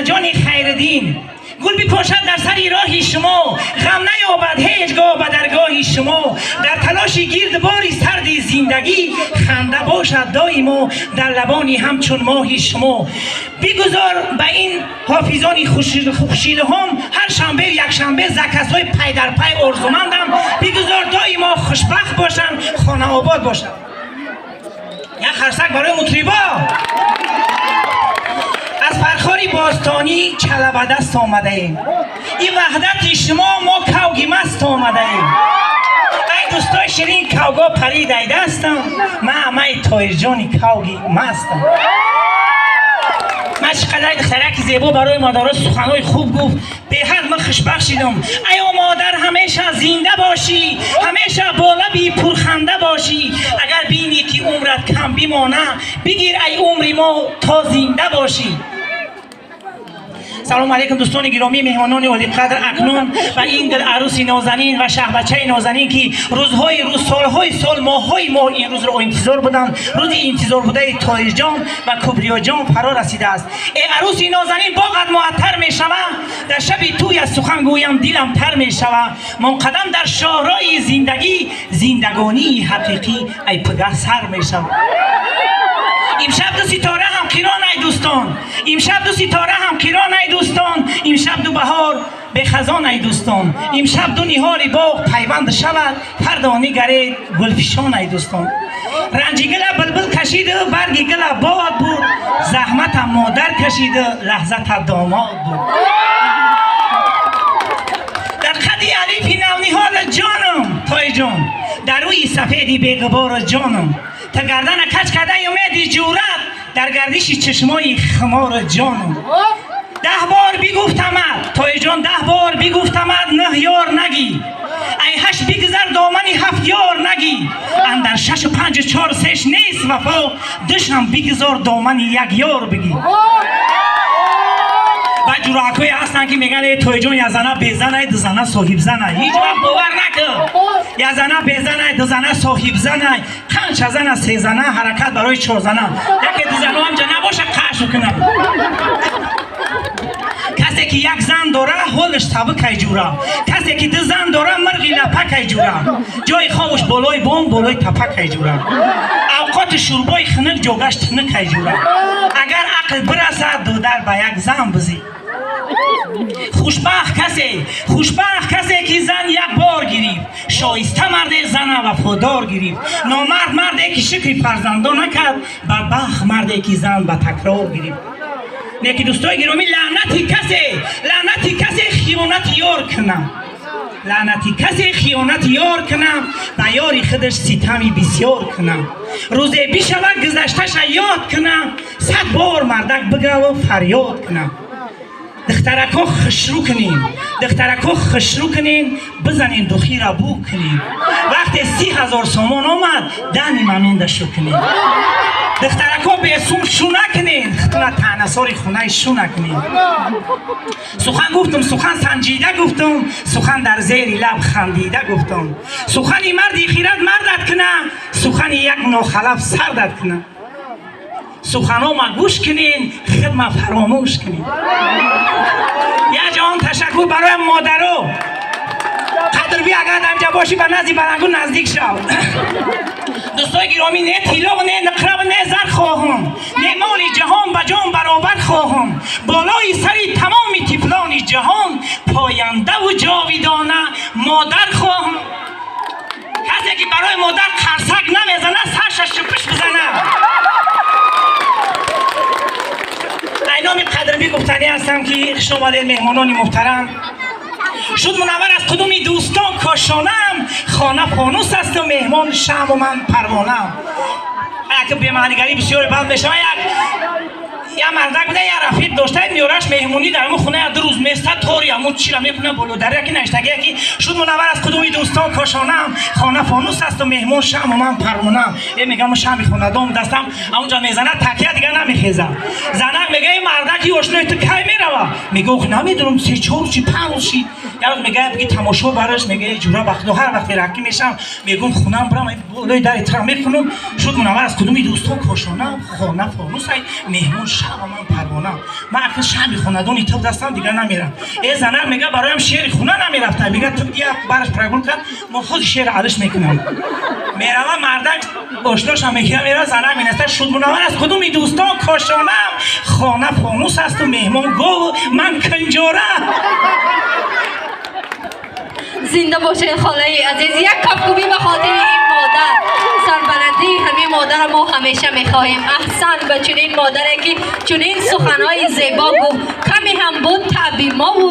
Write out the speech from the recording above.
جان خیردین گل بپاشد در سر راه شما، غم نیابد هیچگاه به درگاه شما. در تلاش گردباری سرد زندگی، خنده باشد دائما در لبانی همچون ماه شما. بگذار به این حافظان خوشیده هم هر شنبه یک شنبه زکسای پی در پی آرزومندم. بگذار دائما خوشبخت باشن، خانه آباد باشن. یک خرسک برای مطربا. از فرخاری باستانی چله به دست آمده ایم، این وحدت شما ما کوگی مست آمده ایم. ای دوستای شیرین کوگا پرید ای دستم، من همه تایر جانی کوگی مستم. من چقدر دخترک زیبا برای مادرها سخنهای خوب گفت، به حد من خوشبخت شدم. ای مادر همیشه زنده باشی، همیشه با لبی پرخنده باشی. اگر بینی که عمرت کم بمانه، بگیر ای عمری ما تا زنده باشی. سلام علیکم دوستان گرامی، مهمانان عالی قدر. اکنون و این دل عروسی نازنین و شه بچه نازنین که سالهای سال ماه این روز رو انتظار بودن، روزی انتظار بوده تایر جان و کبریا جان فرا رسیده است. ای عروسی نازنین باغت معطر می شود، در شب توی از سخن گویم دلم تر می شود. منقدم در شاهراه زندگی، زندگانی حقیقی ای پگه سر می شود. امشب دو ستاره هم کران ای دوستان، امشب دو ستاره هم کران ای دوستان. امشب دو بهار به خزان ای دوستان، امشب دو نهال باغ پیوند شود، فردا نگرید گلفشان ای دوستان. رنج گل بلبل کشیده، برگ گل باد بود، زحمت مادر کشیده، لحظت داماد بود. در خدی علیفی نو نهال جانم تای جان، در روی سفیدی بیغبار جانم. تا گردن کج کرده امیدی جورت، در گردش چشمای خمار جانم. 10 بار بگفتمت تای جان، 10 بار بگفتمت نه یار نگی. ای 8 بگذر دامنی 7 یار نگی. اندر 6 و 5 و 4 و 3 نیست وفا، دشم بگذار دامنی 1 یار بگی. و جوراکوی هستن که میگن ای توی جان، یا زنه بزنه دو زنه صاحب زنه. هیچ وقت باور نکن. یا زنه بزنه دو زنه صاحب زنه، 5 زنه 3 زنه حرکت برای 4 زنه. یکی دو زنه هم جا نباشه قش کنه. کسی که 1 زن داره حالش طبق جوره، کسی که 2 زن داره مرغی لپک جوره. جای خوابش بالای بام بالای تپک جوره. اوقات شوربای خنک جوگش تنک جوره. اگر عقل برسه دو در به 1 زن بزی. خوشبخت کسی که زن 1 بار گیرید، شایسته مرد زن وفادار گیرید. نامرد مردی که شکر فرزندان نکرد، بدبخت مردی که زن به تکرار گیرید. نیکی دوستای گرامی، لعنتی کسی خیانت یار کنم، لعنتی کسی خیانت یار کنم، و یاری خودش ستمی بسیار کنم. روزی بشود گذشتش یاد کنم، 100 بار مردک بگه و فریاد کنم. دخترکا خشرو کنین، بزنین دخی را بو کنین. وقتی 30,000 سامان آمد، دنی ممینده شو کنین. دخترکا به اسم شو نکنین، خطونه تعنساری خونه شو نکنین. سخن گفتم، سخن سنجیده گفتم، سخن در زیر لب خندیده گفتم. سخنی مردی خیرت مردت کنه، سخنی یک ناخلف سردت کنه. سخنها ما گوش کنین، خدمت فراموش کنین. یه جان تشکر برای مادرو. قدر بی اگر درجا باشی به نزدی برنگو نزدیک شو. دوستای گرامی، نه طلا و نه نقره و نه زر خواهم، نه مال جهان به جان برابر خواهم. بالای سری تمام طفلان جهان، پاینده و جاویدانه مادر خواهم. کسی که برای مادر خرسک نمیزنه سرش شپش بزنه. اینام قدرمی گفتنی هستم که شما مهمانان محترم شد منور از کدومی دوستان کاشانم. خانه فانوس است و مهمان شم و من پروانم. اگه به معنیگری بسیار بند بشه، یه مردک بوده یه رفیق داشته میارش مهمونی در همون خونه 2 روز میسته طوری همون چی را میکنه بلو در یکی نشتگی یکی شد منور از کدومی دوستان کاشانم. خانه فانوس است و مهمان شم و من پروانم. این میگم شم خونه دام دستم اونجا میزنه تکیه دیگه نمیخیزم. زنک میگه این مردکی آشنای تو کی میره روا میگه اوخ نمیدونم 3-4 چی 5 چی یا میگه بگی تماشا براش میگه جورا وقت هر وقت راکی میشم میگم خونم برام بالای در احترام میکنم شد منور از کدومی دوستان کاشانم خانه فانوس مهمون شب من پروانه من اخر شب خونه‌دونی تو دستم دیگه نمیرم ای زنر میگه برایم شعر خونه نمیرفت میگه تو بیا برش پرگول کن من خود شعر عرش میکنم میرم مردک آشناش هم میگه میرم زنر مینسته شد منور از کدومی دوستان کاشانم خانه فانوس است و مهمون گو من کنجوره زنده باشین خاله عزیز یک کپکوبی به خاطر این مادر سربلندی همین مادر ما همیشه میخواهیم احسن به چنین مادری که چنین سخنهای زیبا گفت کمی هم بود تعبیر ما بود